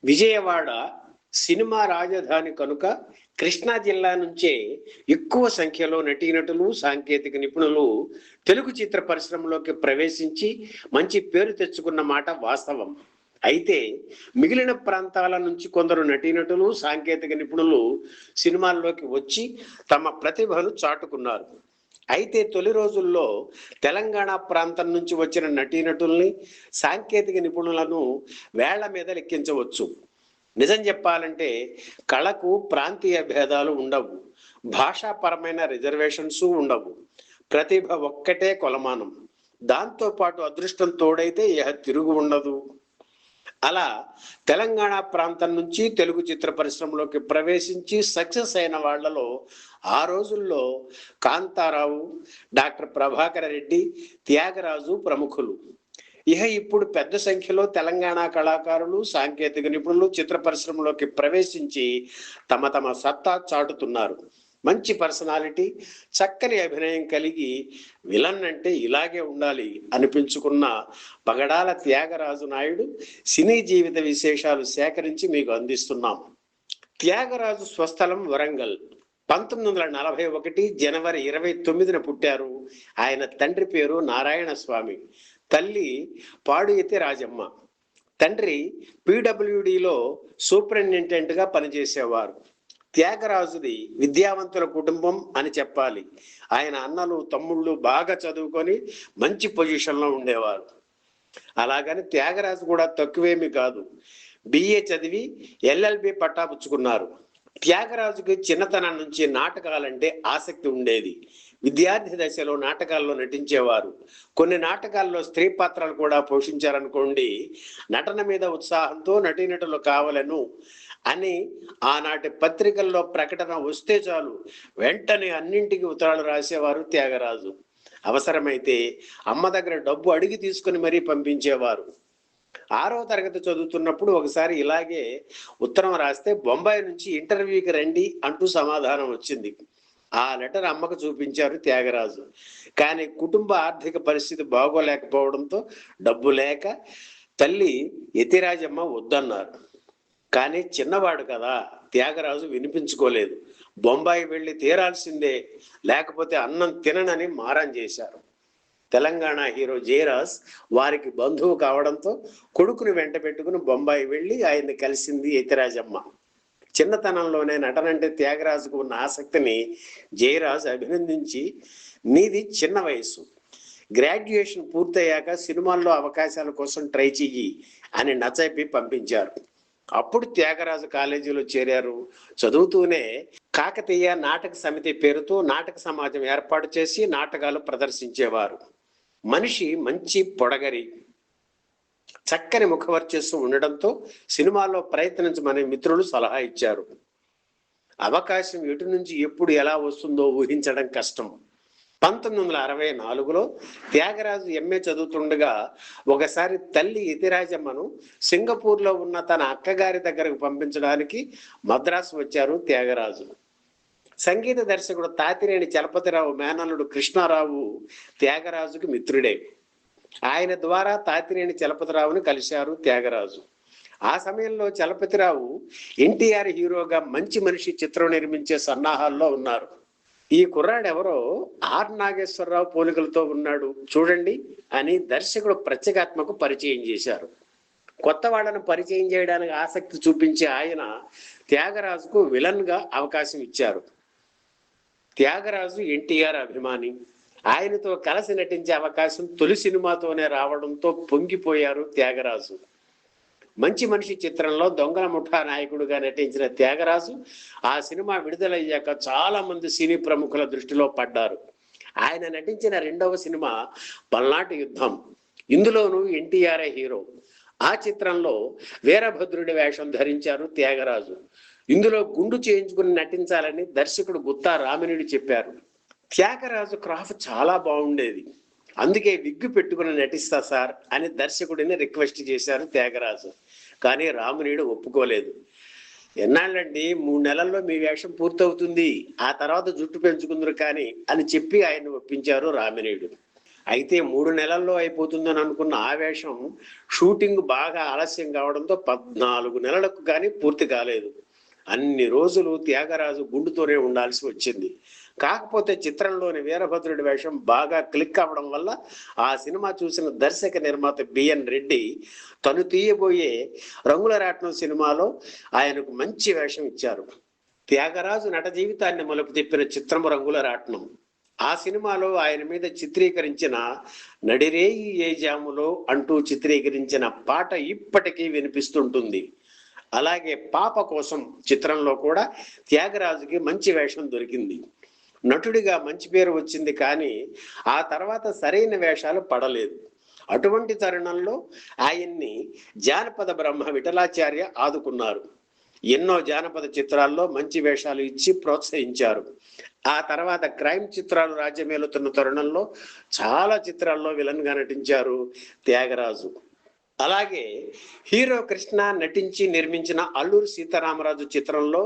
Vijayawada cinema రాజధాని కనుక కృష్ణా జిల్లా నుంచే ఎక్కువ సంఖ్యలో నటీనటులు, సాంకేతిక నిపుణులు తెలుగు చిత్ర పరిశ్రమలోకి ప్రవేశించి మంచి పేరు తెచ్చుకున్న మాట వాస్తవం. అయితే మిగిలిన ప్రాంతాల నుంచి కొందరు నటీనటులు, సాంకేతిక నిపుణులు సినిమాల్లోకి వచ్చి తమ ప్రతిభను చాటుకున్నారు. అయితే తొలి రోజుల్లో తెలంగాణ ప్రాంతం నుంచి వచ్చిన నటీనటుల్ని, సాంకేతిక నిపుణులను వేళ్ల మీద లెక్కించవచ్చు. నిజం చెప్పాలంటే కళకు ప్రాంతీయ భేదాలు ఉండవు, భాషాపరమైన రిజర్వేషన్స్ ఉండవు. ప్రతిభ ఒక్కటే కొలమానం. దాంతోపాటు అదృష్టం తోడైతే ఇహ తిరుగు ఉండదు. అలా తెలంగాణ ప్రాంతం నుంచి తెలుగు చిత్ర పరిశ్రమలోకి ప్రవేశించి సక్సెస్ అయిన వాళ్లలో ఆ రోజుల్లో కాంతారావు, డాక్టర్ ప్రభాకర రెడ్డి, త్యాగరాజు ప్రముఖులు. ఇహ ఇప్పుడు పెద్ద సంఖ్యలో తెలంగాణ కళాకారులు, సాంకేతిక నిపుణులు చిత్ర పరిశ్రమలోకి ప్రవేశించి తమ తమ సత్తా చాటుతున్నారు. మంచి పర్సనాలిటీ, చక్కని అభినయం కలిగి విలన్ అంటే ఇలాగే ఉండాలి అనిపించుకున్న పగడాల త్యాగరాజు నాయుడు సినీ జీవిత విశేషాలు సేకరించి మీకు అందిస్తున్నాం. త్యాగరాజు స్వస్థలం వరంగల్. 1941 జనవరి 29న పుట్టారు. ఆయన తండ్రి పేరు నారాయణ స్వామి, తల్లి పాడుయతి రాజమ్మ. తండ్రి పీడబ్ల్యూడిలో సూపరింటెండెంట్గా పనిచేసేవారు. త్యాగరాజుది విద్యావంతుల కుటుంబం అని చెప్పాలి. ఆయన అన్నలు, తమ్ముళ్ళు బాగా చదువుకొని మంచి పొజిషన్లో ఉండేవారు. అలాగని త్యాగరాజు కూడా తక్కువేమీ కాదు. బిఏ చదివి ఎల్ఎల్బి పట్టా పుచ్చుకున్నారు. త్యాగరాజుకి చిన్నతనం నుంచి నాటకాలంటే ఆసక్తి ఉండేది. విద్యార్థి దశలో నాటకాల్లో నటించేవారు. కొన్ని నాటకాల్లో స్త్రీ పాత్రలు కూడా పోషించారనుకోండి. నటన మీద ఉత్సాహంతో నటీనటులు కావాలను అని ఆనాటి పత్రికల్లో ప్రకటన వస్తే చాలు వెంటనే అన్నింటికి ఉత్తరాలు రాసేవారు త్యాగరాజు. అవసరమైతే అమ్మ దగ్గర డబ్బు అడిగి తీసుకుని మరీ పంపించేవారు. 6వ తరగతి చదువుతున్నప్పుడు ఒకసారి ఇలాగే ఉత్తరం రాస్తే బొంబాయి నుంచి ఇంటర్వ్యూకి రండి అంటూ సమాధానం వచ్చింది. ఆ లెటర్ అమ్మకు చూపించారు త్యాగరాజు. కానీ కుటుంబ ఆర్థిక పరిస్థితి బాగోలేకపోవడంతో డబ్బు లేక తల్లి యతిరాజమ్మ వద్దన్నారు. కానీ చిన్నవాడు కదా, త్యాగరాజు వినిపించుకోలేదు. బొంబాయి వెళ్ళి తీరాల్సిందే, లేకపోతే అన్నం తిననని మారం చేశారు. తెలంగాణ హీరో జయరాజ్ వారికి బంధువు కావడంతో కొడుకుని వెంట పెట్టుకుని బొంబాయి వెళ్ళి ఆయన్ని కలిసింది యతిరాజమ్మ. చిన్నతనంలోనే నటనంటే త్యాగరాజుకు ఉన్న ఆసక్తిని జయరాజ్ అభినందించి, నీది చిన్న వయసు, గ్రాడ్యుయేషన్ పూర్తయ్యాక సినిమాల్లో అవకాశాల కోసం ట్రై చెయ్యి అని నచ్చపి పంపించారు. అప్పుడు త్యాగరాజు కాలేజీలో చేరారు. చదువుతూనే కాకతీయ నాటక సమితి పేరుతో నాటక సమాజం ఏర్పాటు చేసి నాటకాలు ప్రదర్శించేవారు. మనిషి మంచి పొడగరి, చక్కని ముఖవర్చస్సు ఉండడంతో సినిమాల్లో ప్రయత్నించమని మిత్రులు సలహా ఇచ్చారు. అవకాశం ఎటు నుంచి ఎప్పుడు ఎలా వస్తుందో ఊహించడం కష్టం. 1964లో త్యాగరాజు ఎంఏ చదువుతుండగా ఒకసారి తల్లి యతిరాజమ్మను సింగపూర్లో ఉన్న తన అక్కగారి దగ్గరకు పంపించడానికి మద్రాసు వచ్చారు త్యాగరాజు. సంగీత దర్శకుడు తాతినేని చలపతిరావు మేనల్లుడు కృష్ణారావు త్యాగరాజుకి మిత్రుడే. ఆయన ద్వారా తాతినేని చలపతిరావుని కలిశారు త్యాగరాజు. ఆ సమయంలో చలపతిరావు ఎన్టీఆర్ హీరోగా మంచి మనిషి చిత్రం నిర్మించే సన్నాహాల్లో ఉన్నారు. ఈ కుర్రాడెవరో ఆర్ నాగేశ్వరరావు పోలికలతో ఉన్నాడు చూడండి అని దర్శకుడు ప్రత్యేగాత్మకు పరిచయం చేశారు. కొత్త వాళ్ళను పరిచయం చేయడానికి ఆసక్తి చూపించే ఆయన త్యాగరాజుకు విలన్ గా అవకాశం ఇచ్చారు. త్యాగరాజు ఎన్టీఆర్ అభిమాని. ఆయనతో కలిసి నటించే అవకాశం తొలి సినిమాతోనే రావడంతో పొంగిపోయారు త్యాగరాజు. మంచి మనిషి చిత్రంలో దొంగల ముఠా నాయకుడిగా నటించిన త్యాగరాజు ఆ సినిమా విడుదలయ్యాక చాలా మంది సినీ ప్రముఖుల దృష్టిలో పడ్డారు. ఆయన నటించిన 2వ సినిమా పల్నాటి యుద్ధం. ఇందులోనూ ఎన్టీఆర్ హీరో. ఆ చిత్రంలో వీరభద్రుడి వేషం ధరించారు త్యాగరాజు. ఇందులో గుండు చేయించుకుని నటించాలని దర్శకుడు గుత్తా రామినేడు చెప్పారు. త్యాగరాజు క్రాఫ్ చాలా బాగుండేది, అందుకే విగ్గు పెట్టుకుని నటిస్తా సార్ అని దర్శకుడిని రిక్వెస్ట్ చేశారు త్యాగరాజు. కానీ రామినేడు ఒప్పుకోలేదు. ఎన్నాళ్ళండి, 3 నెలల్లో మీ వేషం పూర్తవుతుంది, ఆ తర్వాత జుట్టు పెంచుకుందరు కానీ అని చెప్పి ఆయన ఒప్పించారు రామినేడు. అయితే 3 నెలల్లో అయిపోతుందని అనుకున్న ఆ వేషం షూటింగ్ బాగా ఆలస్యం కావడంతో 14 నెలలకు కానీ పూర్తి కాలేదు. అన్ని రోజులు త్యాగరాజు గుండుతోనే ఉండాల్సి వచ్చింది. కాకపోతే చిత్రంలోని వీరభద్రుడి వేషం బాగా క్లిక్ అవ్వడం వల్ల ఆ సినిమా చూసిన దర్శక నిర్మాత బిఎన్ రెడ్డి తను తీయబోయే రంగుల రాట్నం సినిమాలో ఆయనకు మంచి వేషం ఇచ్చారు. త్యాగరాజు నట జీవితాన్ని మలుపు తిప్పిన చిత్రం రంగుల రాట్నం. ఆ సినిమాలో ఆయన మీద చిత్రీకరించిన నడిరేయి ఏ జాములో అంటూ చిత్రీకరించిన పాట ఇప్పటికీ వినిపిస్తుంటుంది. అలాగే పాప కోసం చిత్రంలో కూడా త్యాగరాజుకి మంచి వేషం దొరికింది. నటుడిగా మంచి పేరు వచ్చింది, కానీ ఆ తర్వాత సరైన వేషాలు పడలేదు. అటువంటి తరుణంలో ఆయన్ని జానపద బ్రహ్మ విఠలాచార్య ఆదుకున్నారు. ఎన్నో జానపద చిత్రాల్లో మంచి వేషాలు ఇచ్చి ప్రోత్సహించారు. ఆ తర్వాత క్రైమ్ చిత్రాలు రాజ్యమేలుతున్న తరుణంలో చాలా చిత్రాల్లో విలన్ గా నటించారు త్యాగరాజు. అలాగే హీరో కృష్ణ నటించి నిర్మించిన అల్లూరి సీతారామరాజు చిత్రంలో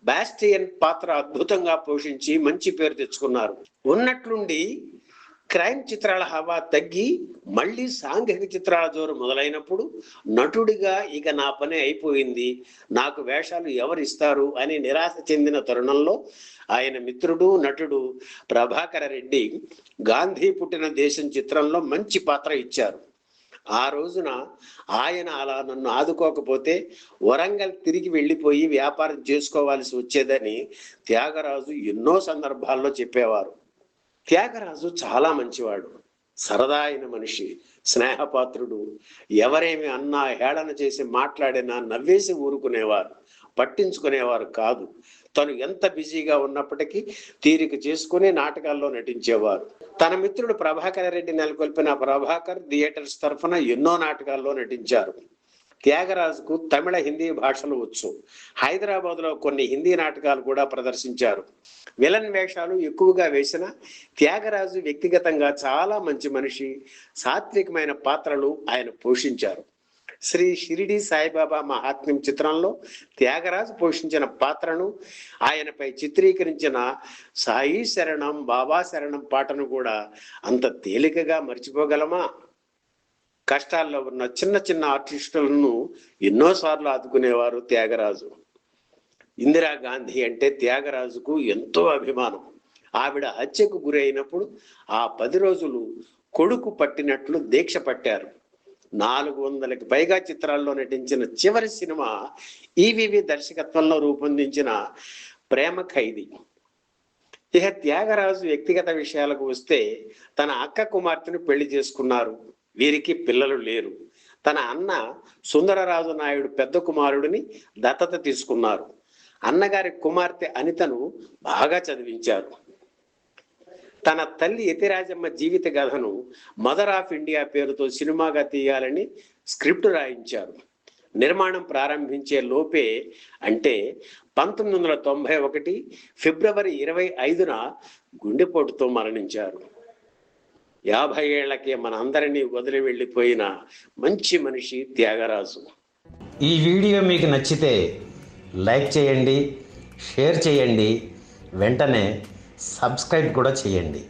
బాస్టియన్ పాత్ర అద్భుతంగా పోషించి మంచి పేరు తెచ్చుకున్నారు. ఉన్నట్లుండి క్రైమ్ చిత్రాల హవా తగ్గి మళ్ళీ సాంఘిక చిత్రాల జోరు మొదలైనప్పుడు నటుడిగా ఇక నా పని అయిపోయింది, నాకు వేషాలు ఎవరిస్తారు అని నిరాశ చెందిన తరుణంలో ఆయన మిత్రుడు నటుడు ప్రభాకర రెడ్డి గాంధీ పుట్టిన దేశం చిత్రంలో మంచి పాత్ర ఇచ్చారు. ఆ రోజున ఆయన అలా నన్ను ఆదుకోకపోతే వరంగల్ తిరిగి వెళ్ళిపోయి వ్యాపారం చేసుకోవాల్సి వచ్చేదని త్యాగరాజు ఎన్నో సందర్భాల్లో చెప్పేవారు. త్యాగరాజు చాలా మంచివాడు, సరదా అయిన మనిషి, స్నేహపాత్రుడు. ఎవరేమి అన్నా హేళన చేసి మాట్లాడినా నవ్వేసి ఊరుకునేవారు, పట్టించుకునేవారు కాదు. తను ఎంత బిజీగా ఉన్నప్పటికీ తీరిక చేసుకుని నాటకాల్లో నటించేవారు. తన మిత్రుడు ప్రభాకర్ రెడ్డి నెలకొల్పిన ప్రభాకర్ థియేటర్స్ తరఫున ఎన్నో నాటకాల్లో నటించారు. త్యాగరాజుకు తమిళ, హిందీ భాషలు వచ్చు. హైదరాబాద్లో కొన్ని హిందీ నాటకాలు కూడా ప్రదర్శించారు. విలన్ వేషాలు ఎక్కువగా వేసిన త్యాగరాజు వ్యక్తిగతంగా చాలా మంచి మనిషి, సాత్వికమైన పాత్రలు ఆయన పోషించారు. శ్రీ షిరిడి సాయిబాబా మహాత్మ్యం చిత్రంలో త్యాగరాజు పోషించిన పాత్రను, ఆయనపై చిత్రీకరించిన సాయి శరణం బాబా శరణం పాటను కూడా అంత తేలికగా మర్చిపోగలమా? కష్టాల్లో ఉన్న చిన్న చిన్న ఆర్టిస్టులను ఎన్నోసార్లు ఆదుకునేవారు త్యాగరాజు. ఇందిరాగాంధీ అంటే త్యాగరాజుకు ఎంతో అభిమానం. ఆవిడ హత్యకు గురి అయినప్పుడు ఆ 10 రోజులు కొడుకు పట్టినట్లు దీక్ష పట్టారు. 400కి పైగా చిత్రాల్లో నటించిన చివరి సినిమా ఈవీవి దర్శకత్వంలో రూపొందించిన ప్రేమ ఖైదీ. ఇక త్యాగరాజు వ్యక్తిగత విషయాలకు వస్తే తన అక్క కుమార్తెను పెళ్లి చేసుకున్నారు. వీరికి పిల్లలు లేరు. తన అన్న సుందరరాజు నాయుడు పెద్ద కుమారుడిని దత్తత తీసుకున్నారు. అన్నగారి కుమార్తె అనితను బాగా చదివించారు. తన తల్లి యతిరాజమ్మ జీవిత కథను మదర్ ఆఫ్ ఇండియా పేరుతో సినిమాగా తీయాలని స్క్రిప్ట్ రాయించారు. నిర్మాణం ప్రారంభించే లోపే, అంటే 1991 ఫిబ్రవరి 25న గుండెపోటుతో మరణించారు. 50 ఏళ్లకే మన అందరినీ వదిలి వెళ్ళిపోయిన మంచి మనిషి త్యాగరాజు. ఈ వీడియో మీకు నచ్చితే లైక్ చేయండి, షేర్ చేయండి, వెంటనే సబ్స్క్రైబ్ కూడా చేయండి.